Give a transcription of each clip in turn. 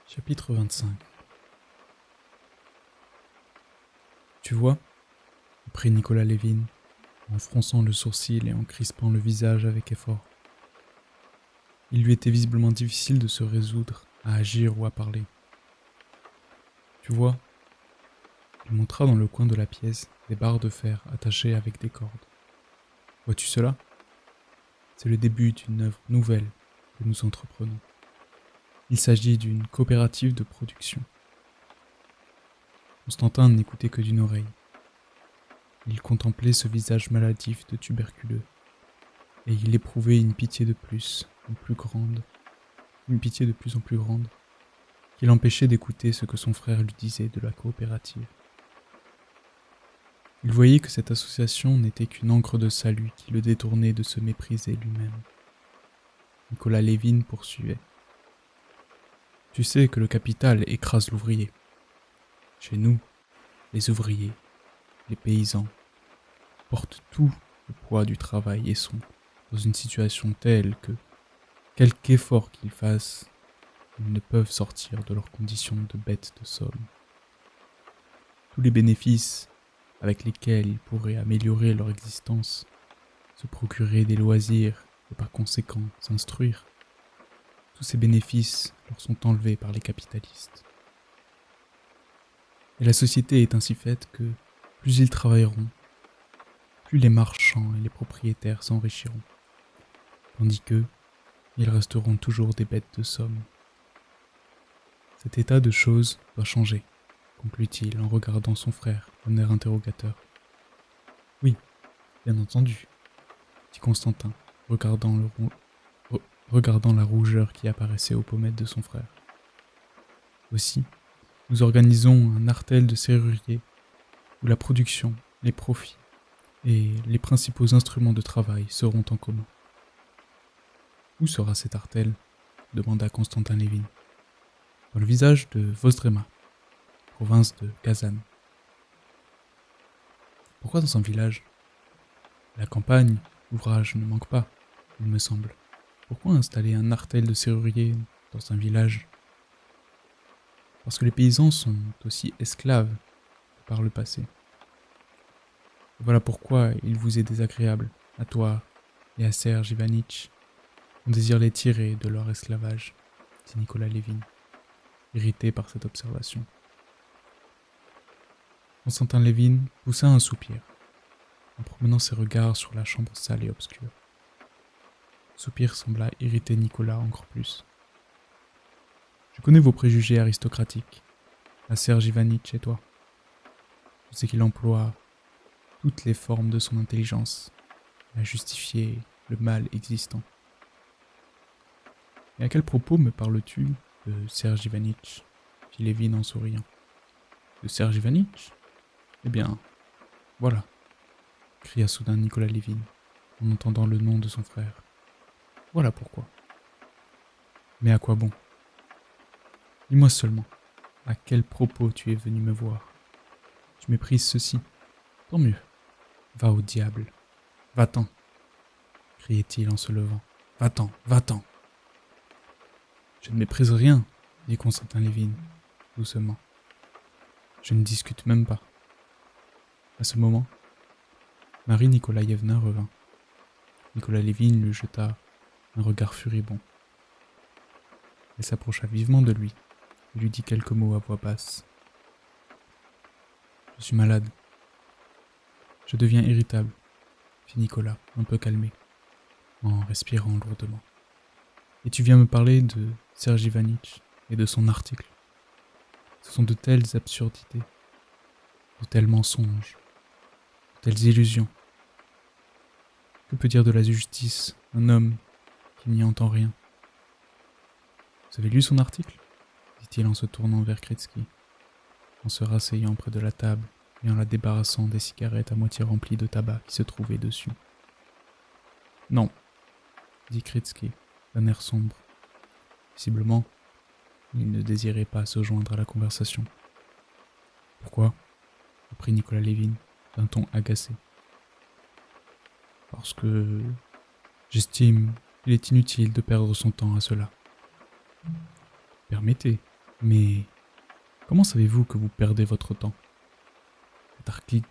Chapitre 25. Tu vois, reprit Nicolas Levin, en fronçant le sourcil et en crispant le visage avec effort. Il lui était visiblement difficile de se résoudre à agir ou à parler. Tu vois, il montra dans le coin de la pièce des barres de fer attachées avec des cordes. Vois-tu cela? C'est le début d'une œuvre nouvelle que nous entreprenons. Il s'agit d'une coopérative de production. Constantin n'écoutait que d'une oreille. Il contemplait ce visage maladif de tuberculeux, et il éprouvait une pitié de plus en plus grande, qui l'empêchait d'écouter ce que son frère lui disait de la coopérative. Il voyait que cette association n'était qu'une encre de salut qui le détournait de se mépriser lui-même. Nicolas Levin poursuivait. Tu sais que le capital écrase l'ouvrier. Chez nous, les ouvriers, les paysans, portent tout le poids du travail et sont dans une situation telle que, quelque effort qu'ils fassent, ils ne peuvent sortir de leur condition de bêtes de somme. Tous les bénéfices avec lesquels ils pourraient améliorer leur existence, se procurer des loisirs et par conséquent s'instruire, tous ces bénéfices leur sont enlevés par les capitalistes. Et la société est ainsi faite que plus ils travailleront, plus les marchands et les propriétaires s'enrichiront, tandis qu'eux, ils resteront toujours des bêtes de somme. Cet état de choses doit changer, conclut-il en regardant son frère d'un air interrogateur. Oui, bien entendu, dit Constantin, regardant la rougeur qui apparaissait aux pommettes de son frère. Aussi, nous organisons un artel de serrurier où la production, les profits et les principaux instruments de travail seront en commun. Où sera cet artel? Demanda Constantin Levin. Dans le village de Vozdrema, province de Kazan. Pourquoi dans un village? À la campagne, l'ouvrage ne manque pas, il me semble. Pourquoi installer un artel de serrurier dans un village? Parce que les paysans sont aussi esclaves que par le passé. Et voilà pourquoi il vous est désagréable, à toi et à Serge Ivanitch. On désire les tirer de leur esclavage, dit Nicolas Levin, irrité par cette observation. Constantin Levin poussa un soupir, en promenant ses regards sur la chambre sale et obscure. Ce soupir sembla irriter Nicolas encore plus. Je connais vos préjugés aristocratiques, à Serge Ivanitch et toi. Je sais qu'il emploie toutes les formes de son intelligence à justifier le mal existant. Et à quel propos me parles-tu de Serge Ivanitch? Fit Levin en souriant. De Serge Ivanitch? Eh bien, voilà, cria soudain Nicolas Levin, en entendant le nom de son frère. Voilà pourquoi. Mais à quoi bon? Dis-moi seulement, à quel propos tu es venu me voir? Tu méprises ceci? Tant mieux. Va au diable. Va-t'en, criait-il en se levant. Va-t'en, va-t'en. Je ne méprise rien, dit Constantin Levin, doucement. Je ne discute même pas. À ce moment, Marie Nikolaïevna revint. Nicolas Levin lui jeta un regard furibond. Elle s'approcha vivement de lui et lui dit quelques mots à voix basse. Je suis malade. Je deviens irritable, fit Nicolas, un peu calmé, en respirant lourdement. Et tu viens me parler de Serge Ivanitch et de son article. Ce sont de telles absurdités, de tels mensonges, de telles illusions. Que peut dire de la justice un homme qui n'y entend rien? Vous avez lu son article? Dit-il en se tournant vers Kritsky, en se rasseyant près de la table et en la débarrassant des cigarettes à moitié remplies de tabac qui se trouvaient dessus. Non, dit Kritsky, d'un air sombre. Visiblement, Il ne désirait pas se joindre à la conversation. Pourquoi? Reprit Nicolas Lévin, d'un ton agacé. Parce que j'estime qu'il est inutile de perdre son temps à cela. Permettez, mais comment savez-vous que vous perdez votre temps?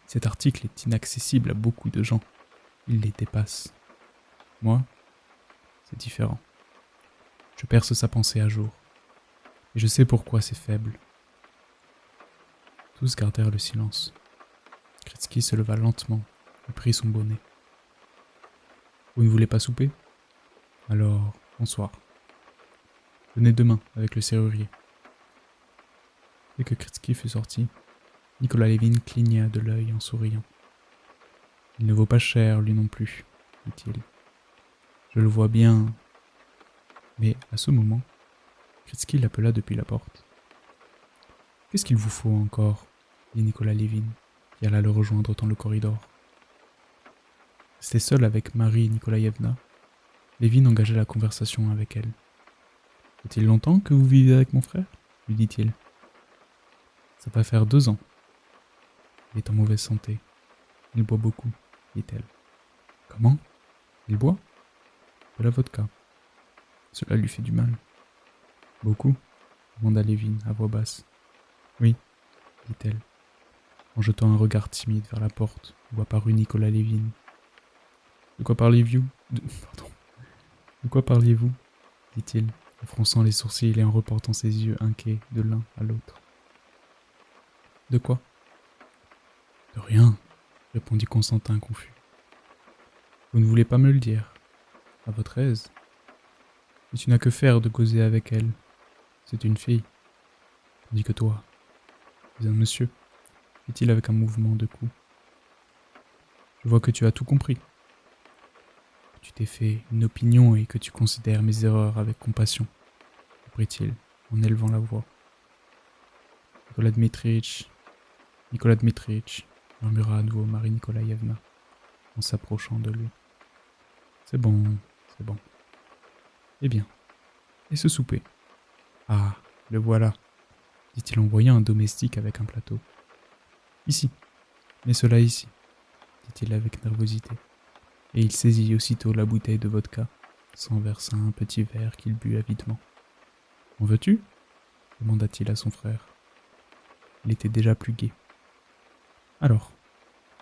Cet article est inaccessible à beaucoup de gens. Il les dépasse. Moi, c'est différent. Je perce sa pensée à jour. Et je sais pourquoi c'est faible. Tous gardèrent le silence. Kritsky se leva lentement et prit son bonnet. Vous ne voulez pas souper? Alors, bonsoir. Venez demain avec le serrurier. Dès que Kritsky fut sorti, Nicolas Lévin cligna de l'œil en souriant. Il ne vaut pas cher, lui non plus, dit-il. Je le vois bien. Mais à ce moment, Kritsky l'appela depuis la porte. Qu'est-ce qu'il vous faut encore? Dit Nicolas Lévin, qui alla le rejoindre dans le corridor. Resté seul avec Marie Nikolaïevna, Lévin engagea la conversation avec elle. Fait-il longtemps que vous vivez avec mon frère? Lui dit-il. Ça va faire 2 ans. Il est en mauvaise santé. Il boit beaucoup, dit-elle. Comment? Il boit? De la vodka. Cela lui fait du mal. Beaucoup? Demanda Lévin à voix basse. Oui, dit-elle, en jetant un regard timide vers la porte où apparut Nicolas Lévin. De quoi parliez-vous? De quoi parliez-vous? Dit-il, en fronçant les sourcils et en reportant ses yeux inquiets de l'un à l'autre. De quoi? De rien, répondit Constantin confus. Vous ne voulez pas me le dire. À votre aise. Mais tu n'as que faire de causer avec elle. C'est une fille. Tandis que toi, tu es un monsieur, fit-il avec un mouvement de cou. Je vois que tu as tout compris. Que tu t'es fait une opinion et que tu considères mes erreurs avec compassion, reprit-il en élevant la voix. Nicolas Dmitritch, murmura à nouveau Marie Nikolaïevna, en s'approchant de lui. C'est bon, c'est bon. Eh bien, et ce souper? Ah, le voilà, dit-il en voyant un domestique avec un plateau. Ici, mets cela ici, dit-il avec nervosité, et il saisit aussitôt la bouteille de vodka, s'en versa un petit verre qu'il but avidement. En veux-tu? Demanda-t-il à son frère. Il était déjà plus gai. Alors,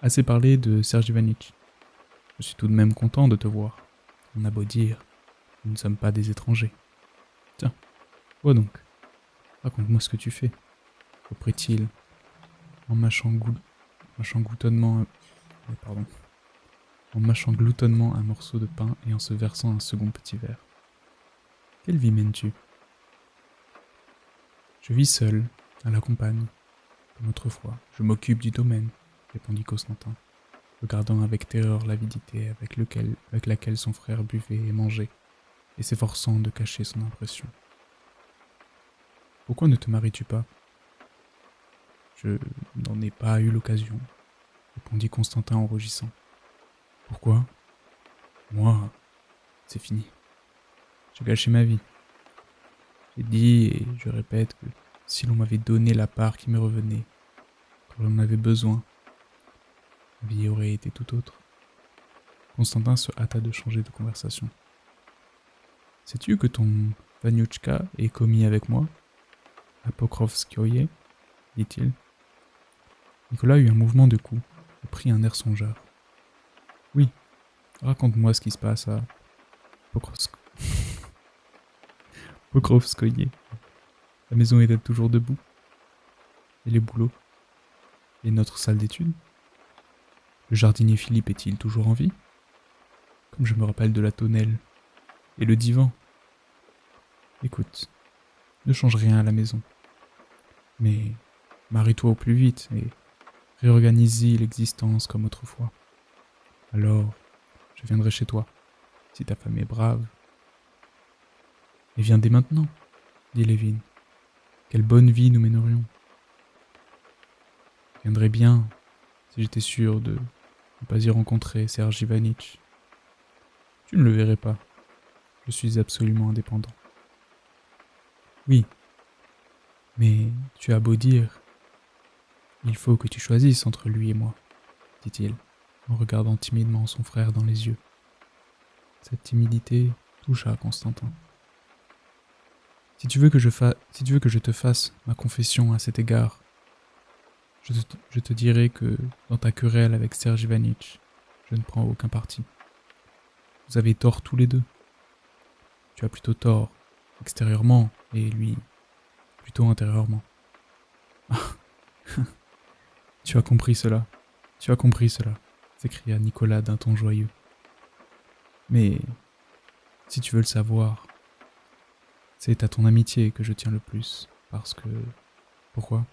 assez parlé de Serge Ivanitch. Je suis tout de même content de te voir. On a beau dire, nous ne sommes pas des étrangers. Tiens, vois donc, raconte-moi ce que tu fais, reprit-il, en mâchant gloutonnement un morceau de pain et en se versant un second petit verre. Quelle vie mènes-tu? Je vis seul, à la campagne, comme autrefois. Je m'occupe du domaine, répondit Constantin, regardant avec terreur l'avidité avec laquelle son frère buvait et mangeait, et s'efforçant de cacher son impression. Pourquoi ne te maries-tu pas? Je n'en ai pas eu l'occasion, répondit Constantin en rougissant. Pourquoi? Moi, c'est fini. J'ai gâché ma vie. J'ai dit et je répète que si l'on m'avait donné la part qui me revenait, quand j'en avais besoin, ma vie aurait été tout autre. Constantin se hâta de changer de conversation. Sais-tu que ton Vaniouchka est commis avec moi? À Pokrovskoye, dit-il. Nicolas eut un mouvement de cou et prit un air songeur. Oui, raconte-moi ce qui se passe à Pokrovskoye. La maison est-elle toujours debout? Et les boulots? Et notre salle d'études? Le jardinier Philippe est-il toujours en vie? Comme je me rappelle de la tonnelle. Et le divan? Écoute, ne change rien à la maison. Mais marie-toi au plus vite et réorganise-y l'existence comme autrefois. Alors, je viendrai chez toi, si ta femme est brave. Et viens dès maintenant, dit Lévin. Quelle bonne vie nous mènerions. Je viendrais bien, si j'étais sûr de ne pas y rencontrer Serge Ivanitch. Tu ne le verrais pas. Je suis absolument indépendant. Oui, Mais tu as beau dire, il faut que tu choisisses entre lui et moi, dit-il, en regardant timidement son frère dans les yeux. Cette timidité toucha Constantin. Si tu veux que je te fasse ma confession à cet égard, je te dirai que dans ta querelle avec Serge Ivanitch, je ne prends aucun parti. Vous avez tort tous les deux. Tu as plutôt tort extérieurement et lui plutôt intérieurement. Tu as compris cela, tu as compris cela, s'écria Nicolas d'un ton joyeux. Mais si tu veux le savoir, c'est à ton amitié que je tiens le plus, parce que... Pourquoi ?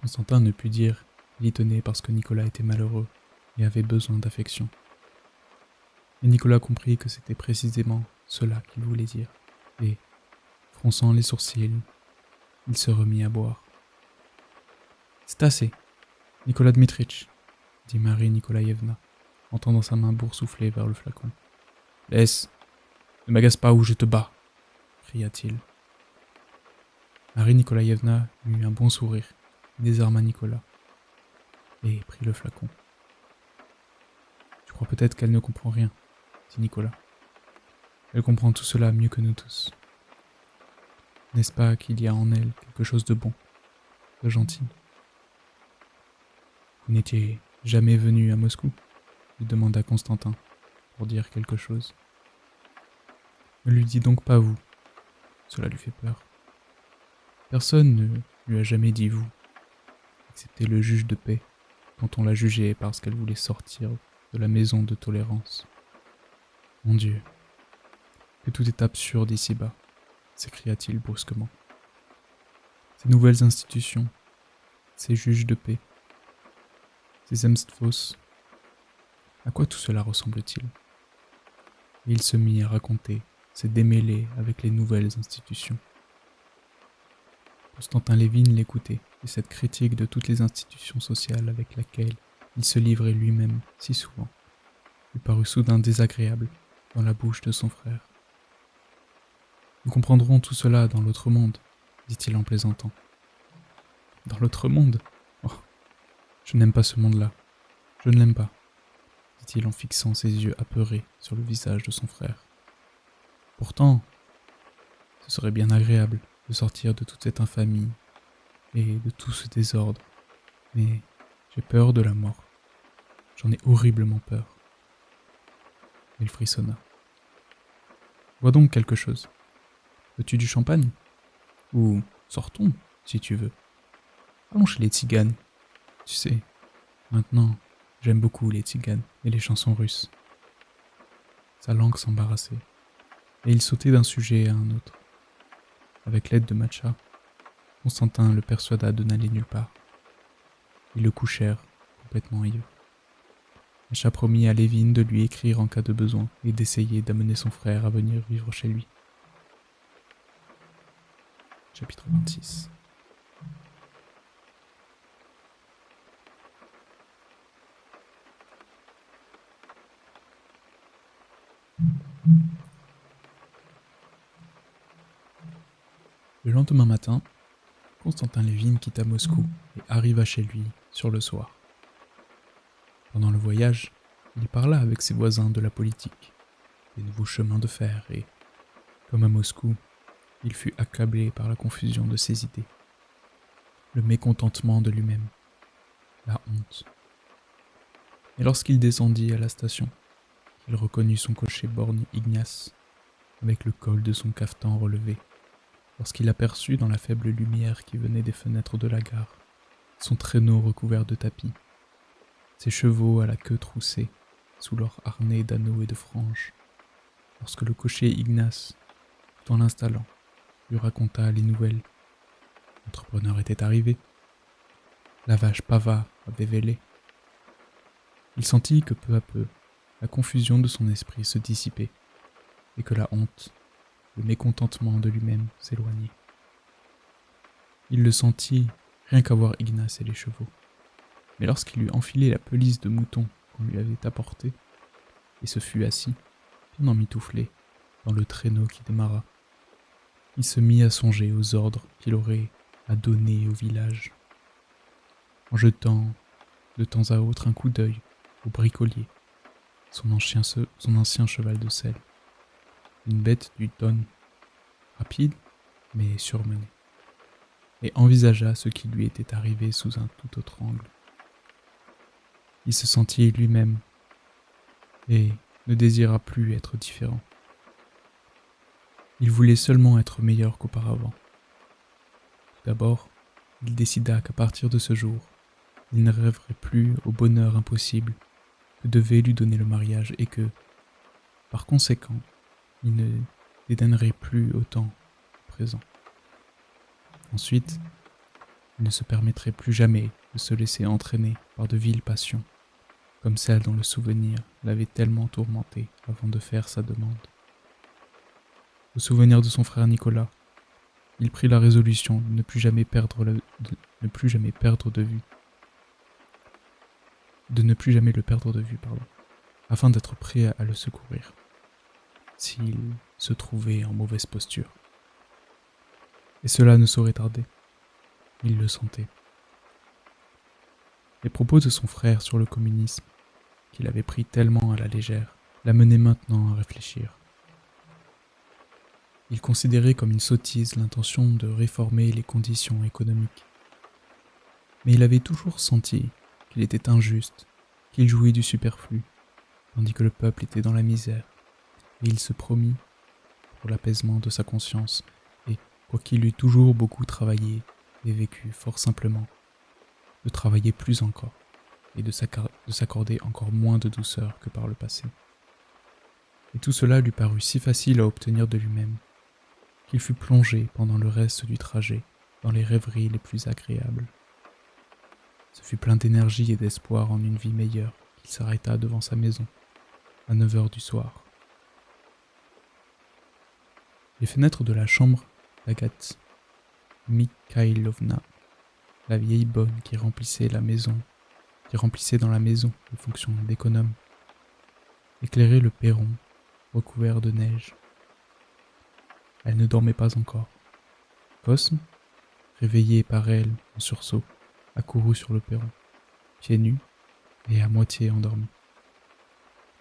Constantin ne put dire, il y tenait parce que Nicolas était malheureux et avait besoin d'affection. Et Nicolas comprit que c'était précisément cela qu'il voulait dire, et, fronçant les sourcils, il se remit à boire. « C'est assez, Nicolas Dmitritch, dit Marie Nikolaïevna, en tendant sa main boursouflée vers le flacon. « Laisse, ne m'agace pas ou je te bats !» cria-t-il. Marie Nikolaïevna eut un bon sourire, désarma Nicolas, et prit le flacon. « Tu crois peut-être qu'elle ne comprend rien, dit Nicolas. Elle comprend tout cela mieux que nous tous. N'est-ce pas qu'il y a en elle quelque chose de bon, de gentil ? Vous n'étiez jamais venu à Moscou ? Lui demanda Constantin, pour dire quelque chose. Ne lui dis donc pas vous, cela lui fait peur. Personne ne lui a jamais dit vous, excepté le juge de paix, quand on l'a jugée parce qu'elle voulait sortir de la maison de tolérance. Mon Dieu, que tout est absurde ici-bas, s'écria-t-il brusquement. Ces nouvelles institutions, ces juges de paix, ces Zemstvos, à quoi tout cela ressemble-t-il ? Et il se mit à raconter ses démêlés avec les nouvelles institutions. Constantin Lévin l'écoutait, et cette critique de toutes les institutions sociales avec laquelle il se livrait lui-même si souvent lui parut soudain désagréable dans la bouche de son frère. « Nous comprendrons tout cela dans l'autre monde, dit-il en plaisantant. Dans l'autre monde ? Oh, je n'aime pas ce monde-là. Je ne l'aime pas, dit-il en fixant ses yeux apeurés sur le visage de son frère. Pourtant, ce serait bien agréable de sortir de toute cette infamie et de tout ce désordre, mais j'ai peur de la mort. J'en ai horriblement peur. Il frissonna. Vois donc quelque chose. Veux-tu du champagne ? Ou sortons, si tu veux. Allons chez les tziganes. Tu sais, maintenant, j'aime beaucoup les tziganes et les chansons russes. Sa langue s'embarrassait, et il sautait d'un sujet à un autre. Avec l'aide de Matcha, Constantin le persuada de n'aller nulle part. Ils le couchèrent, complètement ivre. Matcha promit à Lévin de lui écrire en cas de besoin et d'essayer d'amener son frère à venir vivre chez lui. Chapitre 26. Le lendemain matin, Constantin Lévin quitta Moscou et arriva chez lui sur le soir. Pendant le voyage, il parla avec ses voisins de la politique, des nouveaux chemins de fer et, comme à Moscou, il fut accablé par la confusion de ses idées, le mécontentement de lui-même, la honte. Et lorsqu'il descendit à la station, il reconnut son cocher borgne Ignace, avec le col de son cafetan relevé, lorsqu'il aperçut dans la faible lumière qui venait des fenêtres de la gare, son traîneau recouvert de tapis, ses chevaux à la queue troussée, sous leur harnais d'anneaux et de franges, lorsque le cocher Ignace, tout en l'installant, lui raconta les nouvelles. L'entrepreneur était arrivé. La vache Pava avait vélé. Il sentit que peu à peu, la confusion de son esprit se dissipait, et que la honte, le mécontentement de lui-même s'éloignait. Il le sentit rien qu'à voir Ignace et les chevaux. Mais lorsqu'il eut enfilé la pelisse de mouton qu'on lui avait apportée, et se fut assis, bien emmitouflé, dans le traîneau qui démarra, il se mit à songer aux ordres qu'il aurait à donner au village, en jetant de temps à autre un coup d'œil au bricolier, son ancien cheval de selle, une bête du Don, rapide mais surmenée, et envisagea ce qui lui était arrivé sous un tout autre angle. Il se sentit lui-même et ne désira plus être différent. Il voulait seulement être meilleur qu'auparavant. Tout d'abord, il décida qu'à partir de ce jour, il ne rêverait plus au bonheur impossible que devait lui donner le mariage et que, par conséquent, il ne dédaignerait plus autant à présent. Ensuite, il ne se permettrait plus jamais de se laisser entraîner par de viles passions, comme celle dont le souvenir l'avait tellement tourmenté avant de faire sa demande. Au souvenir de son frère Nicolas, il prit la résolution de ne plus jamais perdre le perdre de vue, afin d'être prêt à le secourir, s'il se trouvait en mauvaise posture. Et cela ne saurait tarder, il le sentait. Les propos de son frère sur le communisme, qu'il avait pris tellement à la légère, l'amenaient maintenant à réfléchir. Il considérait comme une sottise l'intention de réformer les conditions économiques. Mais il avait toujours senti qu'il était injuste, qu'il jouait du superflu, tandis que le peuple était dans la misère, et il se promit, pour l'apaisement de sa conscience, et quoiqu'il eût toujours beaucoup travaillé et vécu fort simplement, de travailler plus encore, et de s'accorder encore moins de douceur que par le passé. Et tout cela lui parut si facile à obtenir de lui-même, qu'il fut plongé pendant le reste du trajet dans les rêveries les plus agréables. Ce fut plein d'énergie et d'espoir en une vie meilleure qu'il s'arrêta devant sa maison, à 9 heures du soir. Les fenêtres de la chambre d'Agathe Mikhailovna, la vieille bonne qui remplissait dans la maison les fonctions d'économe, éclairaient le perron recouvert de neige. Elle ne dormait pas encore. Cosme, réveillé par elle en sursaut, accourut sur le perron, pieds nus et à moitié endormi.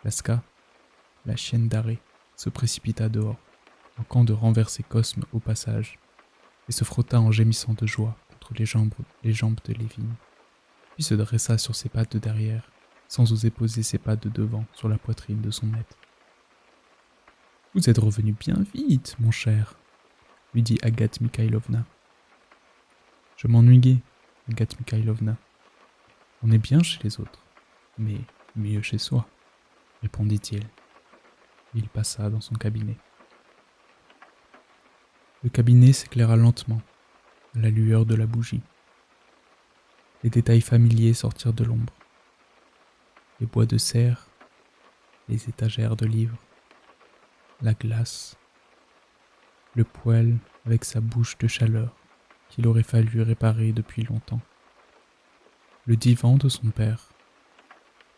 Laska, la chienne d'arrêt, se précipita dehors, manquant de renverser Cosme au passage, et se frotta en gémissant de joie contre les jambes de Lévine, puis se dressa sur ses pattes de derrière, sans oser poser ses pattes de devant sur la poitrine de son maître. « Vous êtes revenu bien vite, mon cher, » lui dit Agathe Mikhailovna. « Je m'ennuyais, Agathe Mikhailovna. On est bien chez les autres, mais mieux chez soi, » répondit-il. Il passa dans son cabinet. Le cabinet s'éclaira lentement, à la lueur de la bougie. Les détails familiers sortirent de l'ombre. Les bois de serre, les étagères de livres, la glace, le poêle avec sa bouche de chaleur qu'il aurait fallu réparer depuis longtemps, le divan de son père,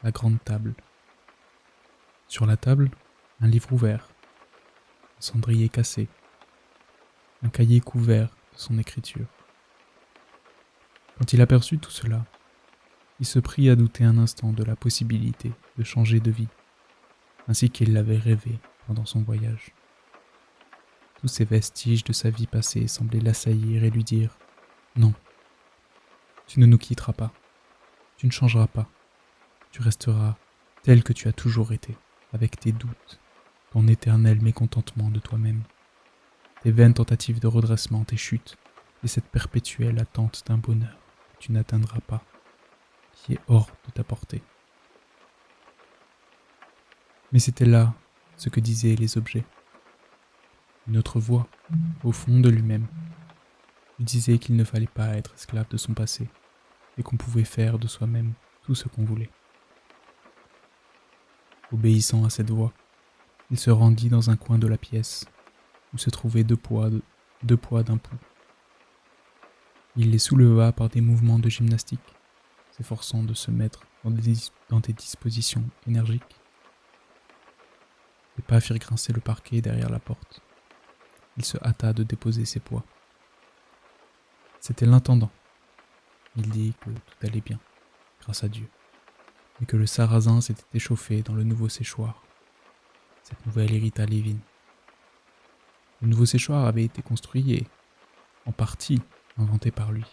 la grande table. Sur la table, un livre ouvert, un cendrier cassé, un cahier couvert de son écriture. Quand il aperçut tout cela, il se prit à douter un instant de la possibilité de changer de vie, ainsi qu'il l'avait rêvé pendant son voyage. Tous ces vestiges de sa vie passée semblaient l'assaillir et lui dire « Non, tu ne nous quitteras pas, tu ne changeras pas, tu resteras tel que tu as toujours été, avec tes doutes, ton éternel mécontentement de toi-même, tes vaines tentatives de redressement, tes chutes, et cette perpétuelle attente d'un bonheur que tu n'atteindras pas, qui est hors de ta portée. » Mais c'était là ce que disaient les objets. Une autre voix, au fond de lui-même, lui disait qu'il ne fallait pas être esclave de son passé, et qu'on pouvait faire de soi-même tout ce qu'on voulait. Obéissant à cette voix, il se rendit dans un coin de la pièce, où se trouvaient deux poids d'un pouls. Il les souleva par des mouvements de gymnastique, s'efforçant de se mettre dans des dispositions énergiques. Les pas firent grincer le parquet derrière la porte. il se hâta de déposer ses poids. C'était l'intendant. Il dit que tout allait bien, grâce à Dieu, et que le sarrasin s'était échauffé dans le nouveau séchoir. Cette nouvelle irrita Lévin. Le nouveau séchoir avait été construit et, en partie, inventé par lui.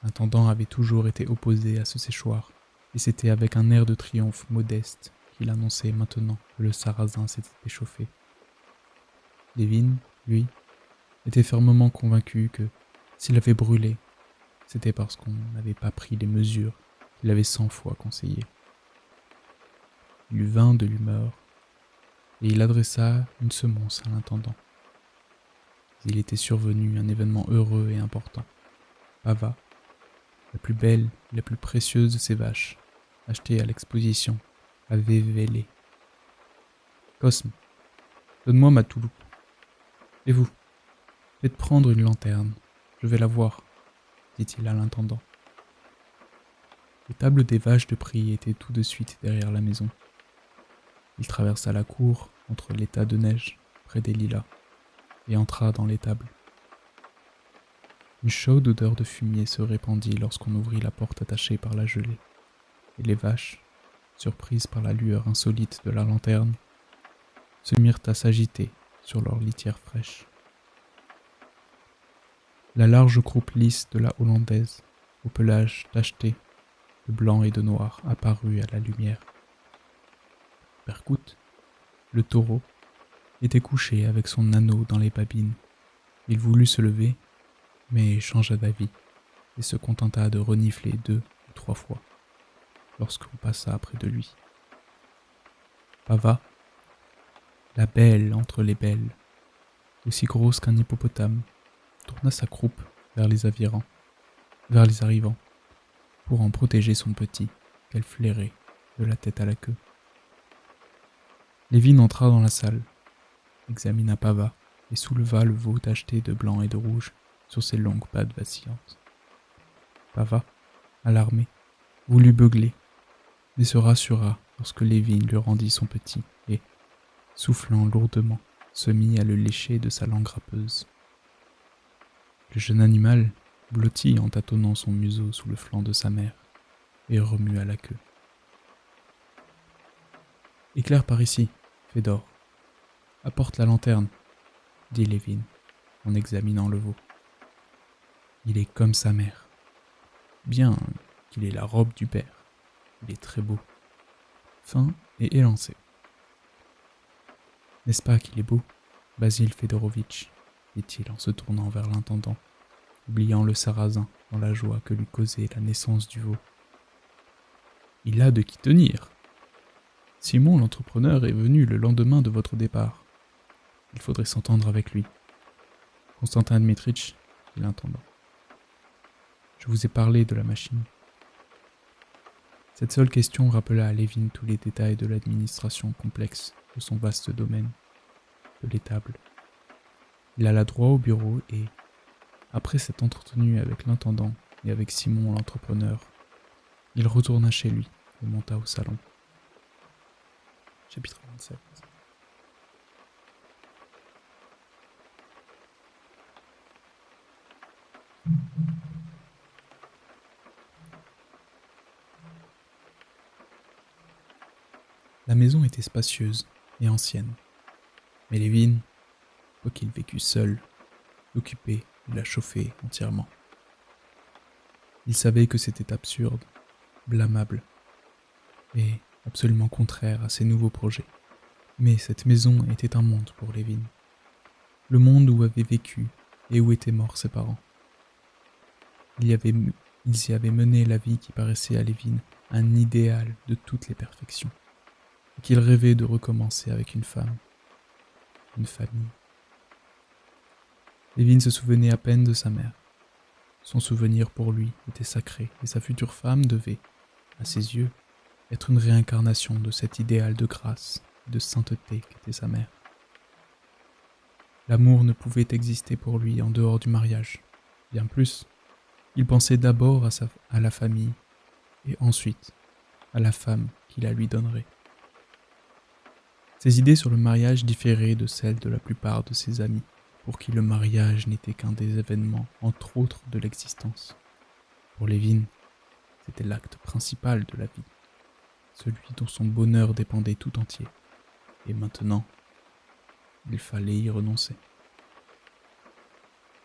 L'intendant avait toujours été opposé à ce séchoir, et c'était avec un air de triomphe modeste qu'il annonçait maintenant que le sarrasin s'était échauffé. Lévin, lui, était fermement convaincu que, s'il avait brûlé, c'était parce qu'on n'avait pas pris les mesures qu'il avait 100 fois conseillées. Il eut 20 de l'humeur, et il adressa une semonce à l'intendant. Il était survenu un événement heureux et important. Pava, la plus belle et la plus précieuse de ses vaches, achetées à l'exposition, avait vélé. Cosme, donne-moi ma touloupe. Et vous, faites prendre une lanterne, je vais la voir, dit-il à l'intendant. L'étable des vaches de prix était tout de suite derrière la maison. Il traversa la cour entre les tas de neige, près des lilas, et entra dans l'étable. Une chaude odeur de fumier se répandit lorsqu'on ouvrit la porte attachée par la gelée, et les vaches, surprises par la lueur insolite de la lanterne, se mirent à s'agiter sur leur litière fraîche. La large croupe lisse de la hollandaise, au pelage tacheté de blanc et de noir, apparut à la lumière. Berkut, le taureau, était couché avec son anneau dans les babines. Il voulut se lever, mais changea d'avis et se contenta de renifler 2 ou 3 fois, lorsqu'on passa près de lui. Pava, la belle entre les belles, aussi grosse qu'un hippopotame, tourna sa croupe vers les arrivants, pour en protéger son petit, qu'elle flairait de la tête à la queue. Lévin entra dans la salle, examina Pava et souleva le veau tacheté de blanc et de rouge sur ses longues pattes vacillantes. Pava, alarmé, voulut beugler, mais se rassura lorsque Lévin lui rendit son petit et, soufflant lourdement, se mit à le lécher de sa langue râpeuse. Le jeune animal blottit en tâtonnant son museau sous le flanc de sa mère et remua la queue. « Éclaire par ici, Fédor. Apporte la lanterne, » dit Lévin en examinant le veau. Il est comme sa mère. Bien qu'il ait la robe du père, il est très beau, fin et élancé. N'est-ce pas qu'il est beau, Basil Fedorovitch, dit-il en se tournant vers l'intendant, oubliant le sarrasin dans la joie que lui causait la naissance du veau. Il a de qui tenir. Simon l'entrepreneur est venu le lendemain de votre départ. Il faudrait s'entendre avec lui. Constantin Dmitritch, dit l'intendant. Je vous ai parlé de la machine. Cette seule question rappela à Lévin tous les détails de l'administration complexe de son vaste domaine, de l'étable. Il alla droit au bureau et, après s'être entretenu avec l'intendant et avec Simon l'entrepreneur, il retourna chez lui et monta au salon. Chapitre 27. La maison était spacieuse et ancienne, mais Lévin, quoiqu'il vécût seul, l'occupait et la chauffait entièrement. Il savait que c'était absurde, blâmable, et absolument contraire à ses nouveaux projets. Mais cette maison était un monde pour Lévin, le monde où avaient vécu et où étaient morts ses parents. Ils y avaient mené la vie qui paraissait à Lévin un idéal de toutes les perfections, et qu'il rêvait de recommencer avec une femme, une famille. Lévin se souvenait à peine de sa mère. Son souvenir pour lui était sacré, et sa future femme devait, à ses yeux, être une réincarnation de cet idéal de grâce et de sainteté qu'était sa mère. L'amour ne pouvait exister pour lui en dehors du mariage. Bien plus, il pensait d'abord à la famille, et ensuite à la femme qu'il la lui donnerait. Ses idées sur le mariage différaient de celles de la plupart de ses amis, pour qui le mariage n'était qu'un des événements, entre autres, de l'existence. Pour Lévin, c'était l'acte principal de la vie, celui dont son bonheur dépendait tout entier. Et maintenant, il fallait y renoncer.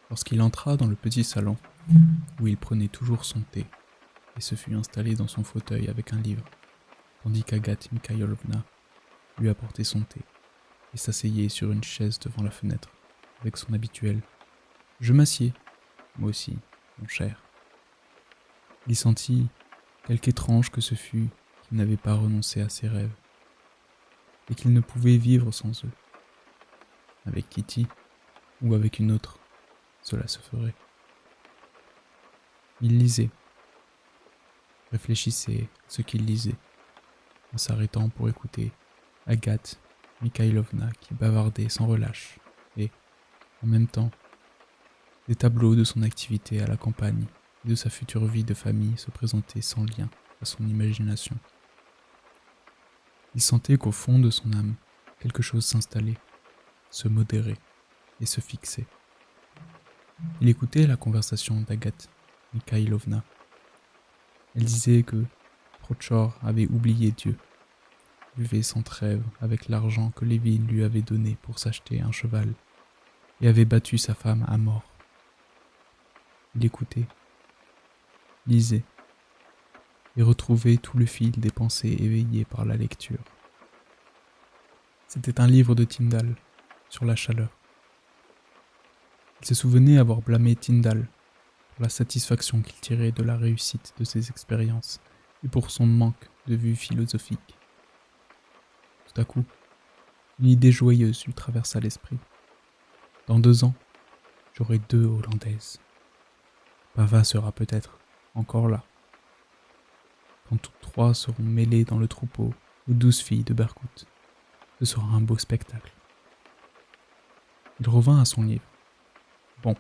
Lorsqu'il entra dans le petit salon, où il prenait toujours son thé, et se fut installé dans son fauteuil avec un livre, tandis qu'Agathe Mikhailovna lui apportait son thé, et s'asseyait sur une chaise devant la fenêtre, avec son habituel « Je m'assieds, moi aussi, mon cher ». Il sentit, quelque étrange que ce fût, qu'il n'avait pas renoncé à ses rêves, et qu'il ne pouvait vivre sans eux. Avec Kitty, ou avec une autre, cela se ferait. Il lisait, réfléchissait à ce qu'il lisait, en s'arrêtant pour écouter Agathe Mikhailovna qui bavardait sans relâche, et, en même temps, des tableaux de son activité à la campagne et de sa future vie de famille se présentaient sans lien à son imagination. Il sentait qu'au fond de son âme, quelque chose s'installait, se modérait et se fixait. Il écoutait la conversation d'Agathe Mikhailovna. Elle disait que Prochor avait oublié Dieu, buvait sans trêve avec l'argent que Lévin lui avait donné pour s'acheter un cheval, et avait battu sa femme à mort. Il écoutait, lisait, et retrouvait tout le fil des pensées éveillées par la lecture. C'était un livre de Tyndall, sur la chaleur. Il se souvenait avoir blâmé Tyndall pour la satisfaction qu'il tirait de la réussite de ses expériences et pour son manque de vue philosophique. Tout à coup, une idée joyeuse lui traversa l'esprit. Dans 2 ans, j'aurai 2 Hollandaises. Pava sera peut-être encore là. Quand toutes 3 seront mêlées dans le troupeau aux 12 filles de Berkut, ce sera un beau spectacle. Il revint à son livre. Bon,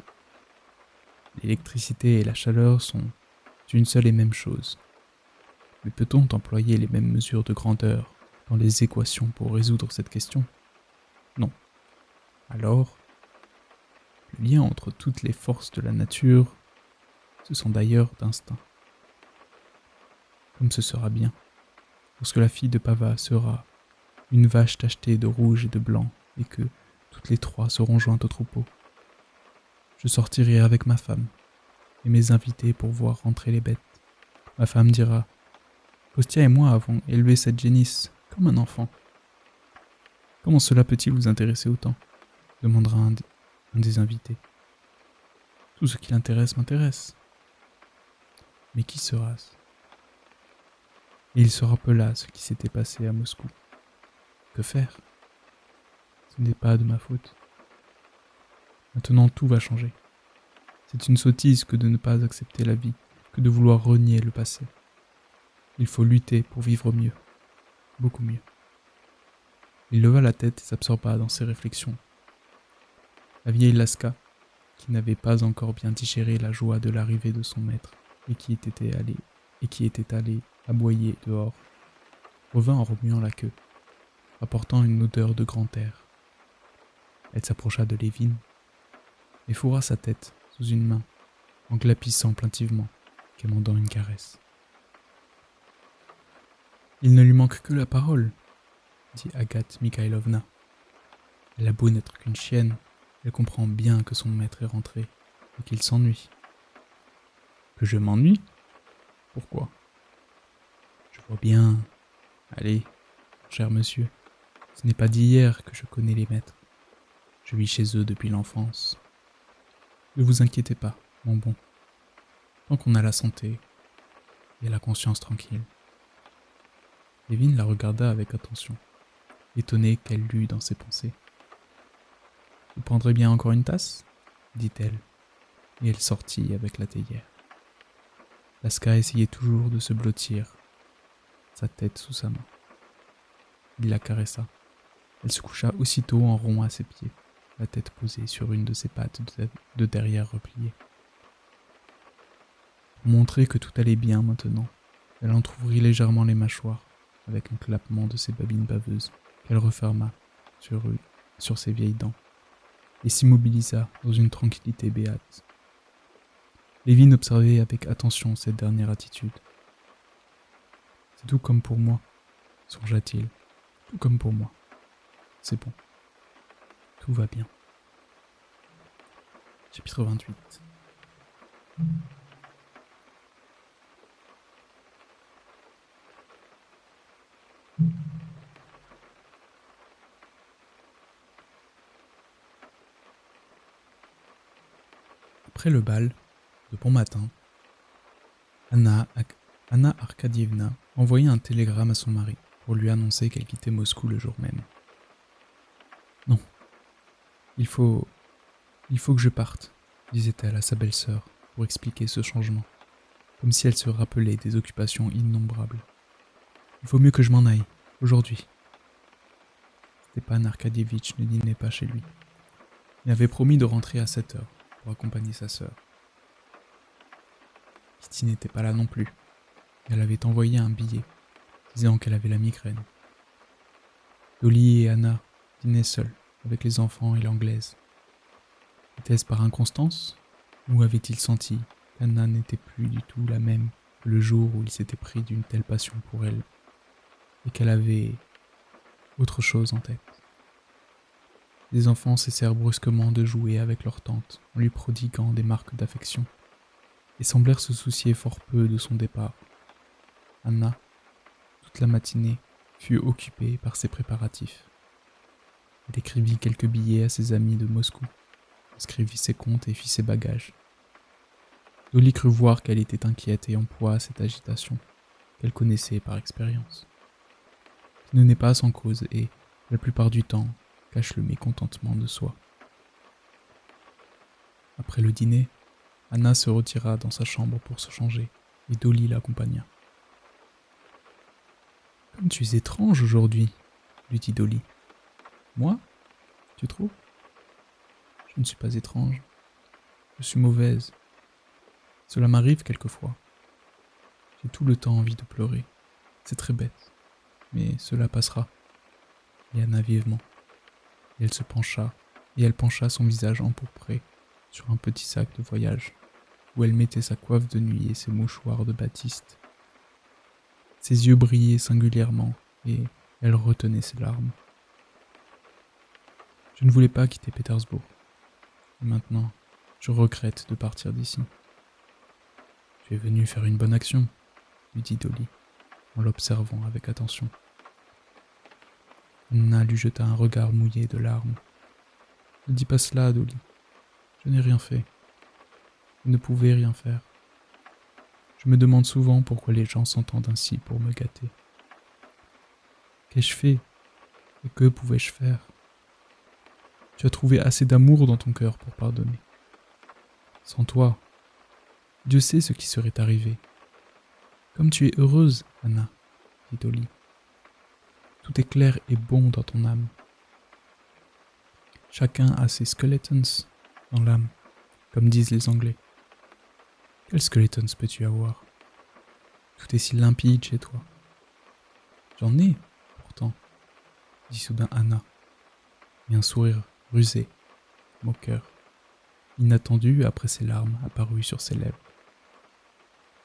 l'électricité et la chaleur sont une seule et même chose. Mais peut-on employer les mêmes mesures de grandeur dans les équations pour résoudre cette question? Non. Alors, le lien entre toutes les forces de la nature, ce sont d'ailleurs d'instinct. Comme ce sera bien, lorsque la fille de Pava sera une vache tachetée de rouge et de blanc, et que toutes les 3 seront jointes au troupeau. Je sortirai avec ma femme et mes invités pour voir rentrer les bêtes. Ma femme dira « Kostia et moi avons élevé cette génisse comme un enfant. »« Comment cela peut-il vous intéresser autant ?» demandera un des invités. « Tout ce qui l'intéresse m'intéresse. » Mais qui sera-ce ? Et il se rappela ce qui s'était passé à Moscou. Que faire ? Ce n'est pas de ma faute. Maintenant tout va changer. C'est une sottise que de ne pas accepter la vie, que de vouloir renier le passé. Il faut lutter pour vivre mieux, beaucoup mieux. Il leva la tête et s'absorba dans ses réflexions. La vieille Laska, qui n'avait pas encore bien digéré la joie de l'arrivée de son maître et qui était allée aboyer dehors, revint en remuant la queue, apportant une odeur de grand air. Elle s'approcha de Lévin et fourra sa tête sous une main, en glapissant plaintivement, quémandant une caresse. « Il ne lui manque que la parole, » dit Agathe Mikhailovna. « Elle a beau n'être qu'une chienne, elle comprend bien que son maître est rentré et qu'il s'ennuie. »« Que je m'ennuie ? Pourquoi ? Je vois bien. Allez, cher monsieur, ce n'est pas d'hier que je connais les maîtres. Je vis chez eux depuis l'enfance. Ne vous inquiétez pas, mon bon. Tant qu'on a la santé et la conscience tranquille. » Lévin la regarda avec attention, étonné qu'elle lût dans ses pensées. « Vous prendrez bien encore une tasse ?» dit-elle, et elle sortit avec la théière. Laska essayait toujours de se blottir, sa tête sous sa main. Il la caressa. Elle se coucha aussitôt en rond à ses pieds, la tête posée sur une de ses pattes de derrière repliée. Pour montrer que tout allait bien maintenant, elle entr'ouvrit légèrement les mâchoires, avec un clappement de ses babines baveuses, qu'elle referma sur ses vieilles dents. et s'immobilisa dans une tranquillité béate. Lévin observait avec attention cette dernière attitude. « C'est tout comme pour moi, songea-t-il, tout comme pour moi. C'est bon, tout va bien. » Chapitre 28. Après le bal, de bon matin, Anna Arkadievna envoya un télégramme à son mari pour lui annoncer qu'elle quittait Moscou le jour même. « Non, il faut que je parte, » disait-elle à sa belle-sœur pour expliquer ce changement, comme si elle se rappelait des occupations innombrables. « Il vaut mieux que je m'en aille, aujourd'hui. » Stepan Arkadievitch ne dînait pas chez lui. Il avait promis de rentrer à 7 heures pour accompagner sa sœur. Kitty n'était pas là non plus. Elle avait envoyé un billet, disant qu'elle avait la migraine. Dolly et Anna dînaient seules, avec les enfants et l'anglaise. Était-ce par inconstance, ou avait-il senti qu'Anna n'était plus du tout la même que le jour où il s'était pris d'une telle passion pour elle, et qu'elle avait autre chose en tête? Les enfants cessèrent brusquement de jouer avec leur tante en lui prodiguant des marques d'affection, et semblèrent se soucier fort peu de son départ. Anna, toute la matinée, fut occupée par ses préparatifs. Elle écrivit quelques billets à ses amis de Moscou, inscrivit ses comptes et fit ses bagages. Dolly crut voir qu'elle était inquiète et en proie à cette agitation, qu'elle connaissait par expérience, qui ne naît pas sans cause et, la plupart du temps, cache le mécontentement de soi. Après le dîner, Anna se retira dans sa chambre pour se changer, et Dolly l'accompagna. « Comme tu es étrange aujourd'hui, » lui dit Dolly. « Moi, tu trouves ? Je ne suis pas étrange. Je suis mauvaise. Cela m'arrive quelquefois. J'ai tout le temps envie de pleurer. C'est très bête, mais cela passera. » dit Anna vivement. Et elle pencha son visage empourpré sur un petit sac de voyage, où elle mettait sa coiffe de nuit et ses mouchoirs de batiste. Ses yeux brillaient singulièrement, et elle retenait ses larmes. Je ne voulais pas quitter Pétersbourg. Et maintenant, je regrette de partir d'ici. Tu es venu faire une bonne action, lui dit Dolly, en l'observant avec attention. Anna lui jeta un regard mouillé de larmes. Ne dis pas cela, Dolly. Je n'ai rien fait. Je ne pouvais rien faire. Je me demande souvent pourquoi les gens s'entendent ainsi pour me gâter. Qu'ai-je fait? Et que pouvais-je faire? Tu as trouvé assez d'amour dans ton cœur pour pardonner. Sans toi, Dieu sait ce qui serait arrivé. Comme tu es heureuse, Anna, dit Dolly. Tout est clair et bon dans ton âme. Chacun a ses skeletons dans l'âme, comme disent les Anglais. Quels skeletons peux-tu avoir? Tout est si limpide chez toi. J'en ai, pourtant, dit soudain Anna, et un sourire rusé, moqueur, inattendu après ses larmes apparut sur ses lèvres.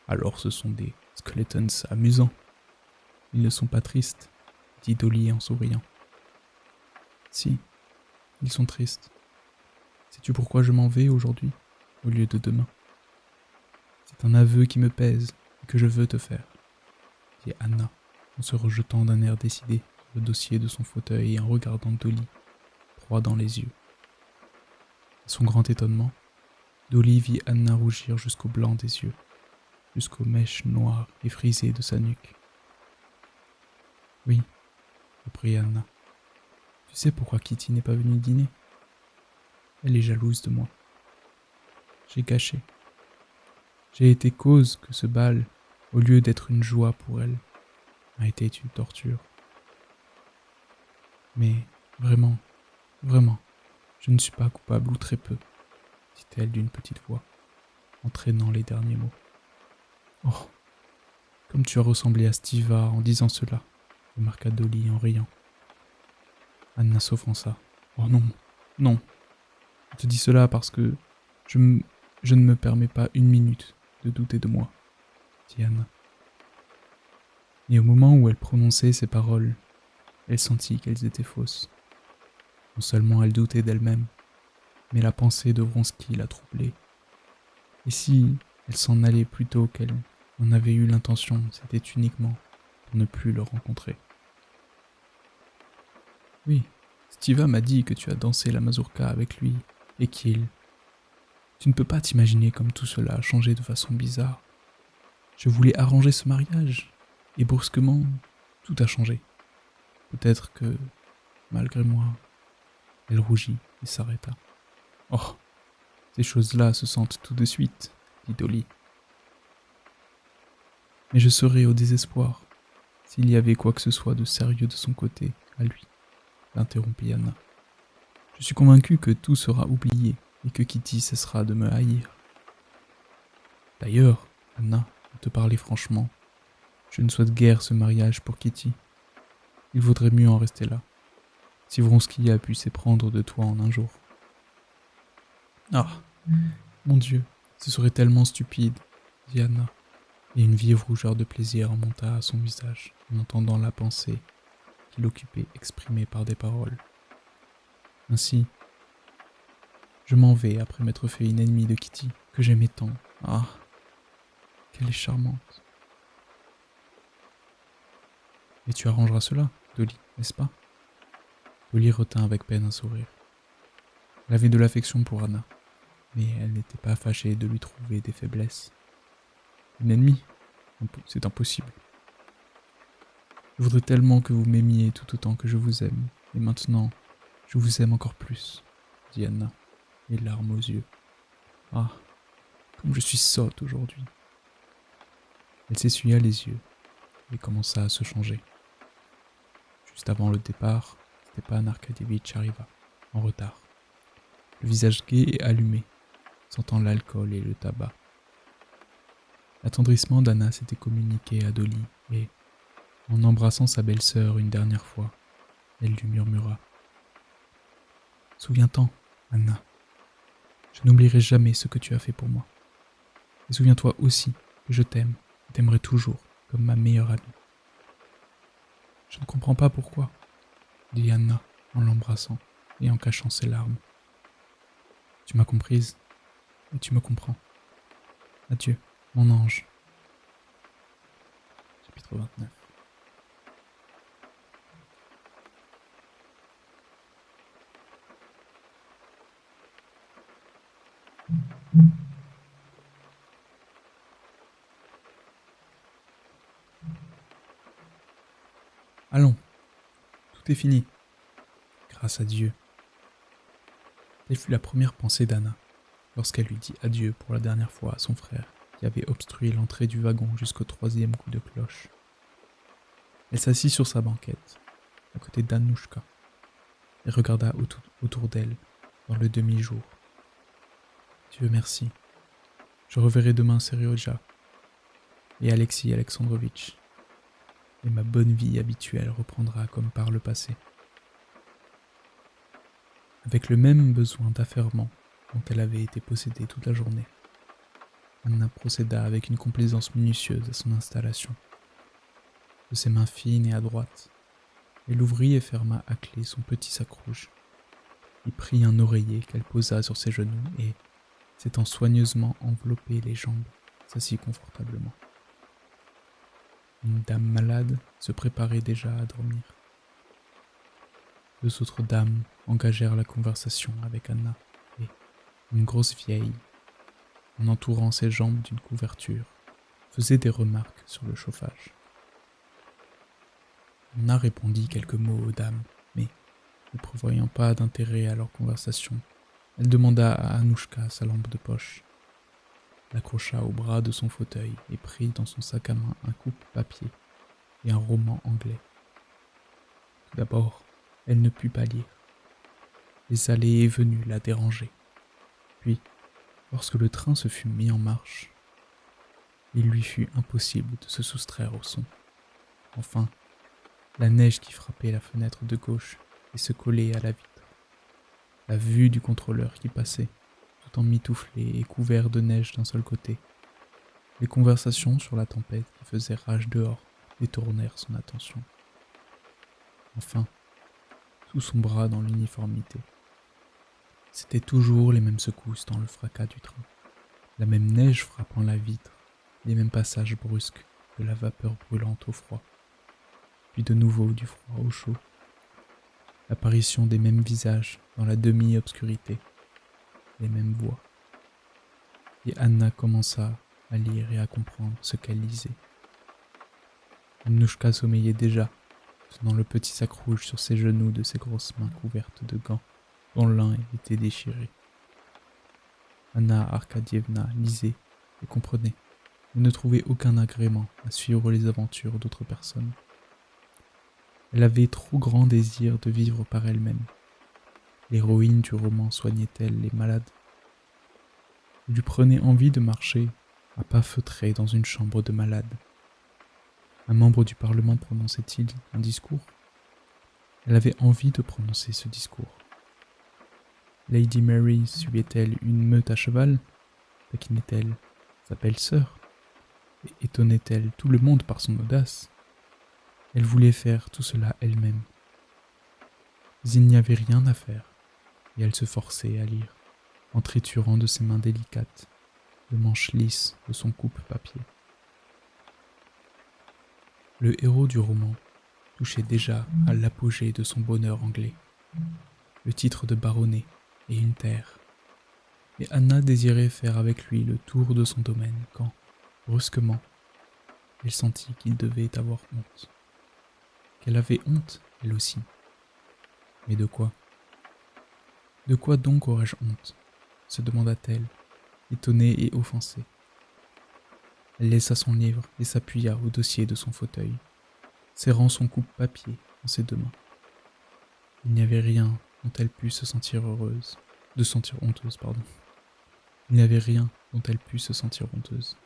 Alors ce sont des skeletons amusants. Ils ne sont pas tristes, dit Dolly en souriant. Si, ils sont tristes. Sais-tu pourquoi je m'en vais aujourd'hui, au lieu de demain? C'est un aveu qui me pèse et que je veux te faire, dit Anna, en se rejetant d'un air décidé sur le dossier de son fauteuil et en regardant Dolly, droit dans les yeux. À son grand étonnement, Dolly vit Anna rougir jusqu'au blanc des yeux, jusqu'aux mèches noires et frisées de sa nuque. Oui, reprit Anna. Tu sais pourquoi Kitty n'est pas venue dîner? Elle est jalouse de moi. J'ai gâché. J'ai été cause que ce bal, au lieu d'être une joie pour elle, a été une torture. Mais vraiment, je ne suis pas coupable ou très peu, dit-elle d'une petite voix, en traînant les derniers mots. Oh, comme tu as ressemblé à Stiva en disant cela, remarqua Dolly en riant. Anna s'offensa. Oh non, non, Je te dis cela parce que je, m- je ne me permets pas une minute de douter de moi, dit Anna. Et au moment où elle prononçait ces paroles, elle sentit qu'elles étaient fausses. Non seulement elle doutait d'elle-même, mais la pensée de Vronsky la troublait. Et si elle s'en allait plus tôt qu'elle en avait eu l'intention, c'était uniquement pour ne plus le rencontrer. Oui, Stiva m'a dit que tu as dansé la mazurka avec lui, et qu'il... Tu ne peux pas t'imaginer comme tout cela a changé de façon bizarre. Je voulais arranger ce mariage, et brusquement, tout a changé. Peut-être que, malgré moi, elle rougit et s'arrêta. Oh, ces choses-là se sentent tout de suite, dit Dolly. Mais je serais au désespoir s'il y avait quoi que ce soit de sérieux de son côté, à lui, l'interrompit Anna. Je suis convaincu que tout sera oublié et que Kitty cessera de me haïr. D'ailleurs, Anna, pour te parler franchement, je ne souhaite guère ce mariage pour Kitty. Il vaudrait mieux en rester là, si Vronsky a pu s'éprendre de toi en un jour. Ah, mon Dieu, ce serait tellement stupide, dit Anna, et une vive rougeur de plaisir monta à son visage en entendant la pensée qui l'occupait exprimée par des paroles. Ainsi, je m'en vais après m'être fait une ennemie de Kitty, que j'aimais tant. Ah, qu'elle est charmante. Mais tu arrangeras cela, Dolly, n'est-ce pas? Dolly retint avec peine un sourire. Elle avait de l'affection pour Anna, mais elle n'était pas fâchée de lui trouver des faiblesses. Une ennemie? C'est impossible. Je voudrais tellement que vous m'aimiez tout autant que je vous aime, et maintenant, je vous aime encore plus, dit Anna, les larmes aux yeux. Ah, comme je suis sotte aujourd'hui. Elle s'essuya les yeux et commença à se changer. Juste avant le départ, Stepan Arkadievitch arriva, en retard, le visage gai et allumé, sentant l'alcool et le tabac. L'attendrissement d'Anna s'était communiqué à Dolly et, en embrassant sa belle-sœur une dernière fois, elle lui murmura « Souviens-t'en, Anna, je n'oublierai jamais ce que tu as fait pour moi. Et souviens-toi aussi que je t'aime et t'aimerai toujours comme ma meilleure amie. » Je ne comprends pas pourquoi, dit Anna en l'embrassant et en cachant ses larmes. Tu m'as comprise et tu me comprends. Adieu, mon ange. Chapitre 29. Allons, tout est fini. Grâce à Dieu. Telle fut la première pensée d'Anna, lorsqu'elle lui dit adieu pour la dernière fois à son frère, qui avait obstrué l'entrée du wagon jusqu'au 3e coup de cloche. Elle s'assit sur sa banquette, à côté d'Annouchka, et regarda autour d'elle, dans le demi-jour. Dieu merci. Je reverrai demain Serioja et Alexis Alexandrovitch, et ma bonne vie habituelle reprendra comme par le passé. Avec le même besoin d'affairement dont elle avait été possédée toute la journée, Anna procéda avec une complaisance minutieuse à son installation. De ses mains fines et adroites, elle ouvrit et ferma à clé son petit sac rouge, y prit un oreiller qu'elle posa sur ses genoux et, s'étant soigneusement enveloppé les jambes, s'assit confortablement. Une dame malade se préparait déjà à dormir. 2 autres dames engagèrent la conversation avec Anna et une grosse vieille, en entourant ses jambes d'une couverture, faisait des remarques sur le chauffage. Anna répondit quelques mots aux dames, mais, ne prévoyant pas d'intérêt à leur conversation, elle demanda à Annouchka sa lampe de poche, l'accrocha au bras de son fauteuil et prit dans son sac à main un coupe-papier et un roman anglais. Tout d'abord, elle ne put pas lire. Les allées et venues la dérangeaient. Puis, lorsque le train se fut mis en marche, il lui fut impossible de se soustraire au son. Enfin, la neige qui frappait la fenêtre de gauche et se collait à la vitre la vue du contrôleur qui passait, tout emmitouflé et couvert de neige d'un seul côté. Les conversations sur la tempête qui faisait rage dehors détournèrent son attention. Enfin, sous son bras dans l'uniformité. C'étaient toujours les mêmes secousses dans le fracas du train, la même neige frappant la vitre, les mêmes passages brusques de la vapeur brûlante au froid, puis de nouveau du froid au chaud, l'apparition des mêmes visages dans la demi-obscurité, les mêmes voix. Et Anna commença à lire et à comprendre ce qu'elle lisait. Anouchka sommeillait déjà, tenant le petit sac rouge sur ses genoux de ses grosses mains couvertes de gants, dont l'un était déchiré. Anna Arkadievna lisait et comprenait, mais ne trouvait aucun agrément à suivre les aventures d'autres personnes. Elle avait trop grand désir de vivre par elle-même. L'héroïne du roman soignait-elle les malades? Il lui prenait envie de marcher à pas feutrés dans une chambre de malade. Un membre du Parlement prononçait-il un discours? Elle avait envie de prononcer ce discours. Lady Mary suivait-elle une meute à cheval? Taquinait-elle sa belle-sœur? Et étonnait-elle tout le monde par son audace? Elle voulait faire tout cela elle-même. Mais il n'y avait rien à faire, et elle se forçait à lire, en triturant de ses mains délicates le manche lisse de son coupe-papier. Le héros du roman touchait déjà à l'apogée de son bonheur anglais, le titre de baronnet et une terre. Et Anna désirait faire avec lui le tour de son domaine quand, brusquement, elle sentit qu'il devait avoir honte. Qu'elle avait honte, elle aussi. Mais de quoi? De quoi donc aurais-je honte? Se demanda-t-elle, étonnée et offensée. Elle laissa son livre et s'appuya au dossier de son fauteuil, serrant son coupe-papier dans ses deux mains. Il n'y avait rien dont elle pût se sentir honteuse. Il n'y avait rien dont elle pût se sentir honteuse.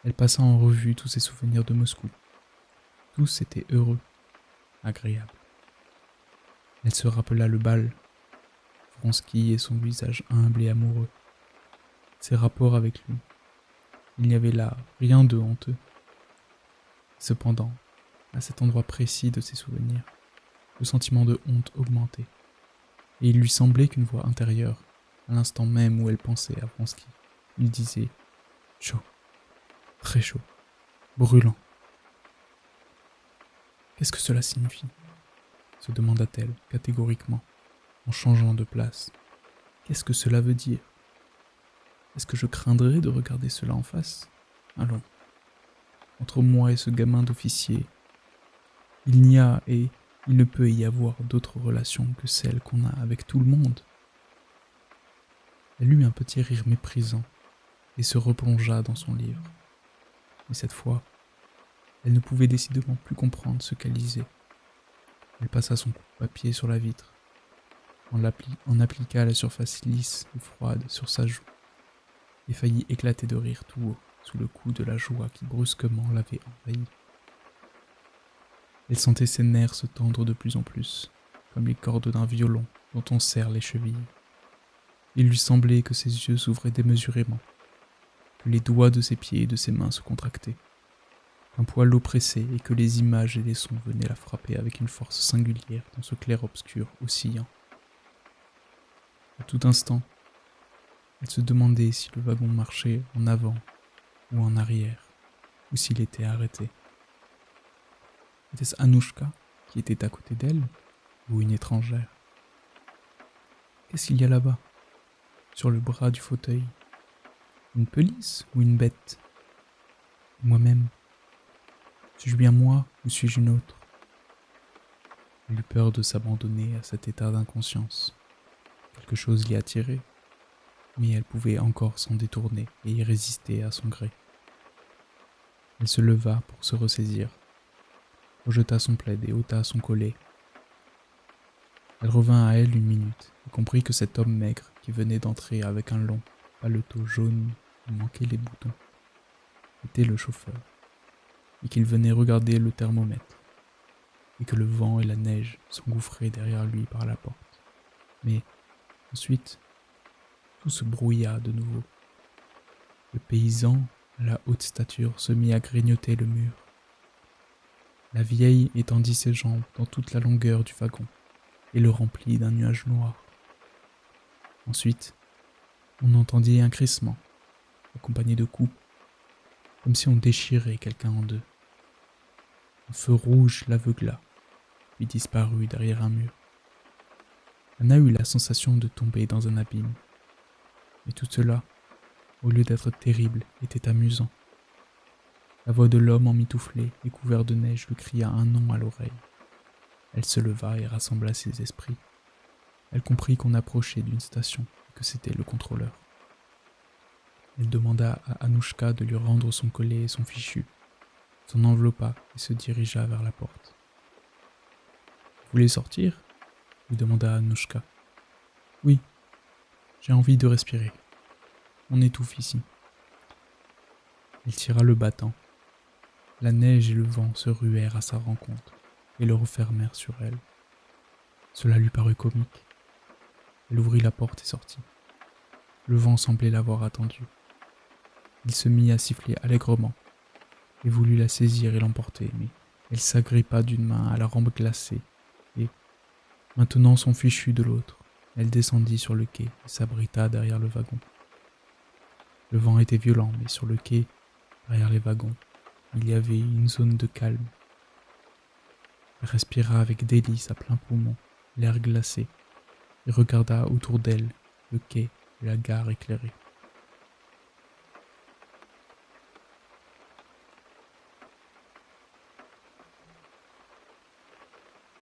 Elle passa en revue tous ses souvenirs de Moscou. Tous étaient heureux, agréables. Elle se rappela le bal, Vronsky et son visage humble et amoureux, ses rapports avec lui. Il n'y avait là rien de honteux. Cependant, à cet endroit précis de ses souvenirs, le sentiment de honte augmentait, et il lui semblait qu'une voix intérieure, à l'instant même où elle pensait à Vronsky, lui disait « chaud, très chaud, brûlant ». Qu'est-ce que cela signifie? Se demanda-t-elle catégoriquement, en changeant de place. Qu'est-ce que cela veut dire? Est-ce que je craindrais de regarder cela en face? Allons, entre moi et ce gamin d'officier, il n'y a et il ne peut y avoir d'autres relations que celles qu'on a avec tout le monde. Elle eut un petit rire méprisant et se replongea dans son livre. Mais cette fois, elle ne pouvait décidément plus comprendre ce qu'elle lisait. Elle passa son coupe-papier sur la vitre, en appliqua la surface lisse et froide sur sa joue, et faillit éclater de rire tout haut sous le coup de la joie qui brusquement l'avait envahie. Elle sentait ses nerfs se tendre de plus en plus, comme les cordes d'un violon dont on serre les chevilles. Il lui semblait que ses yeux s'ouvraient démesurément, que les doigts de ses pieds et de ses mains se contractaient, qu'un poids l'oppressait et que les images et les sons venaient la frapper avec une force singulière dans ce clair-obscur oscillant. À tout instant, elle se demandait si le wagon marchait en avant ou en arrière, ou s'il était arrêté. Était-ce Anouchka qui était à côté d'elle, ou une étrangère? Qu'est-ce qu'il y a là-bas, sur le bras du fauteuil? Une pelisse ou une bête? Moi-même? Suis-je bien moi ou suis-je une autre? Elle eut peur de s'abandonner à cet état d'inconscience. Quelque chose l'y attirait, mais elle pouvait encore s'en détourner et y résister à son gré. Elle se leva pour se ressaisir, rejeta son plaid et ôta son collet. Elle revint à elle une minute et comprit que cet homme maigre qui venait d'entrer avec un long paletot jaune où manquaient les boutons était le chauffeur, et qu'il venait regarder le thermomètre, et que le vent et la neige s'engouffraient derrière lui par la porte, Mais ensuite, tout se brouilla de nouveau. Le paysan, à la haute stature, se mit à grignoter le mur. La vieille étendit ses jambes dans toute la longueur du wagon et le remplit d'un nuage noir. Ensuite, on entendit un crissement, accompagné de coups, comme si on déchirait quelqu'un en deux. Un feu rouge l'aveugla, puis disparut derrière un mur. Anna eut la sensation de tomber dans un abîme. Mais tout cela, au lieu d'être terrible, était amusant. La voix de l'homme emmitouflé et couvert de neige lui cria un nom à l'oreille. Elle se leva et rassembla ses esprits. Elle comprit qu'on approchait d'une station et que c'était le contrôleur. Elle demanda à Anouchka de lui rendre son collet et son fichu, s'en enveloppa et se dirigea vers la porte. « Vous voulez sortir ?» lui demanda Anouchka. « Oui, j'ai envie de respirer. On étouffe ici. » Elle tira le battant. La neige et le vent se ruèrent à sa rencontre et le refermèrent sur elle. Cela lui parut comique. Elle ouvrit la porte et sortit. Le vent semblait l'avoir attendue. Il se mit à siffler allègrement et voulut la saisir et l'emporter, mais elle s'agrippa d'une main à la rampe glacée et, maintenant son fichu de l'autre, elle descendit sur le quai et s'abrita derrière le wagon. Le vent était violent, mais sur le quai, derrière les wagons, il y avait une zone de calme. Elle respira avec délice à plein poumon l'air glacé et regarda autour d'elle le quai et la gare éclairée.